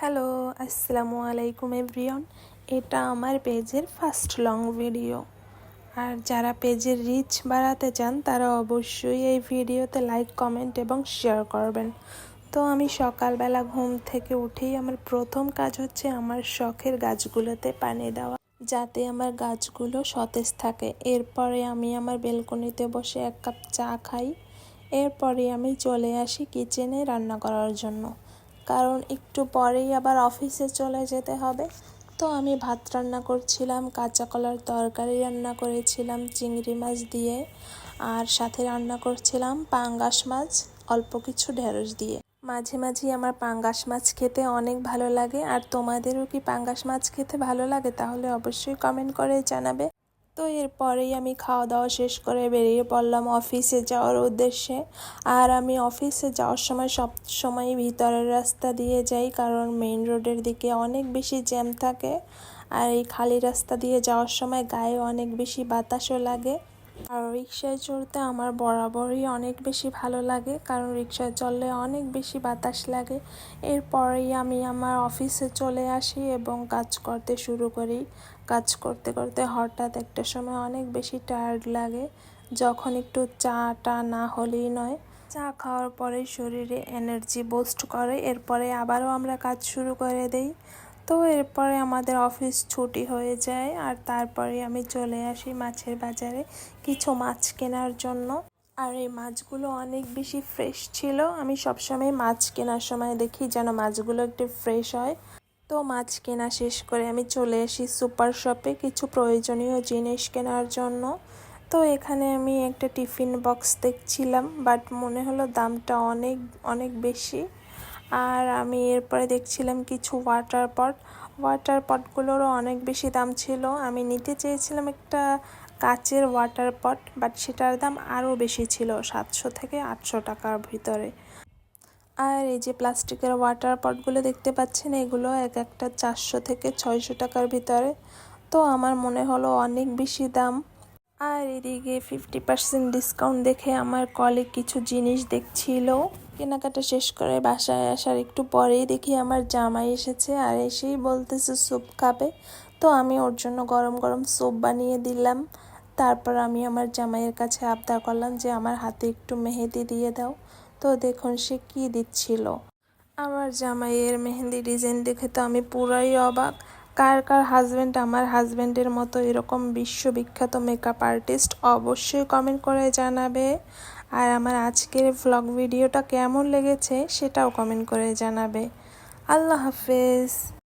Hello, আসসালামু আলাইকুম everyone. এটা আমার পেজের ফার্স্ট লং ভিডিও। আর যারা পেজের রিচ বাড়াতে চান তারা অবশ্যই এই ভিডিওতে লাইক, কমেন্ট এবং শেয়ার করবেন। তো আমি সকালবেলা ঘুম থেকে উঠেই আমার প্রথম কাজ হচ্ছে আমার শখের গাছগুলোতে পানি দেওয়া, যাতে আমার গাছগুলো সতেজ থাকে। এরপরে আমি আমার বেলকনিতে বসে 1 কাপ চা খাই। এরপরে আমি চলে আসি কিচেনে রান্না করার জন্য, কারণ একটু পরেই আবার অফিসে চলে যেতে হবে। তো আমি ভাত রান্না করছিলাম, কাঁচা কলার তরকারি রান্না করেছিলাম চিংড়ি মাছ দিয়ে, আর সাথে রান্না করছিলাম পাঙ্গাস মাছ অল্প কিছু ঢেঁড়স দিয়ে। মাঝে মাঝে আমার পাঙ্গাস মাছ খেতে অনেক ভালো লাগে। আর তোমাদেরও কি পাঙ্গাস মাছ খেতে ভালো লাগে? তাহলে অবশ্যই কমেন্ট করে জানাবে। তো এরপরেই আমি খাওয়া দাওয়া শেষ করে বেরিয়ে পড়লাম অফিসে যাওয়ার উদ্দেশ্যে। আর আমি অফিসে যাওয়ার সময় সব সময় ভিতরের রাস্তা দিয়ে যাই, কারণ মেইন রোডের দিকে অনেক বেশি জ্যাম থাকে। আর এই খালি রাস্তা দিয়ে যাওয়ার সময় গায়ে অনেক বেশি বাতাসও লাগে। আর রিক্সায় চড়তে আমার বরাবরই অনেক বেশি ভালো লাগে, কারণ রিক্সায় চললে অনেক বেশি বাতাস লাগে। এরপরেই আমি আমার অফিসে চলে আসি এবং কাজ করতে শুরু করি। কাজ করতে করতে হঠাৎ একটা সময় অনেক বেশি টায়ার্ড লাগে, যখন একটু চাটা না হলেই নয়। চা খাওয়ার পরে শরীরে এনার্জি বুস্ট করে, এরপরে আবারও আমরা কাজ শুরু করে দেই। তো এরপরে আমাদের অফিস ছুটি হয়ে যায়। আর তারপরে আমি চলে আসি মাছের বাজারে কিছু মাছ কেনার জন্য। আর এই মাছগুলো অনেক বেশি ফ্রেশ ছিল। আমি সবসময় মাছ কেনার সময় দেখি যেন মাছগুলো একটু ফ্রেশ হয়। তো মাছ কেনা শেষ করে আমি চলে আসি সুপার শপে কিছু প্রয়োজনীয় জিনিস কেনার জন্য। তো এখানে আমি একটা টিফিন বক্স দেখছিলাম, বাট মনে হলো দামটা অনেক অনেক বেশি। আর আমি এরপরে দেখছিলাম কিছু ওয়াটার পটগুলোরও অনেক বেশি দাম ছিল। আমি নিতে চেয়েছিলাম একটা কাচের ওয়াটার পট, বাট সেটার দাম আরও বেশি ছিল, 700 থেকে 800 টাকার ভিতরে। আর এই যে প্লাস্টিকের ওয়াটার পটগুলো দেখতে পাচ্ছেন, এগুলো এক একটা 400 থেকে 600 টাকার ভিতরে। তো আমার মনে হলো অনেক বেশি দাম। আর এদিকে 50% ডিসকাউন্ট দেখে আমার কলিগ কিছু জিনিস দেখছিল। কেনাকাটা শেষ করে বাসায় আসার একটু পরেই দেখি আমার জামাই এসেছে, আর এসেই বলতেছে স্যুপ খাবে। তো আমি ওর জন্য গরম গরম স্যুপ বানিয়ে দিলাম। তারপর আমি আমার জামাইয়ের কাছে আবদার করলাম যে আমার হাতে একটু মেহেদি দিয়ে দাও। তো দেখুন সে কি দিচ্ছিল। আমার জামাইয়ের মেহেদি ডিজাইন দেখে তো আমি পুরাই অবাক। কার কার হাজব্যান্ড আমার হাজব্যান্ডের মতো এরকম বিশ্ববিখ্যাত মেকআপ আর্টিস্ট, অবশ্যই কমেন্ট করে জানাবে। আর আমার আজকের ভ্লগ ভিডিওটা কেমন লেগেছে সেটাও কমেন্ট করে জানাবে। আল্লাহ হাফেজ।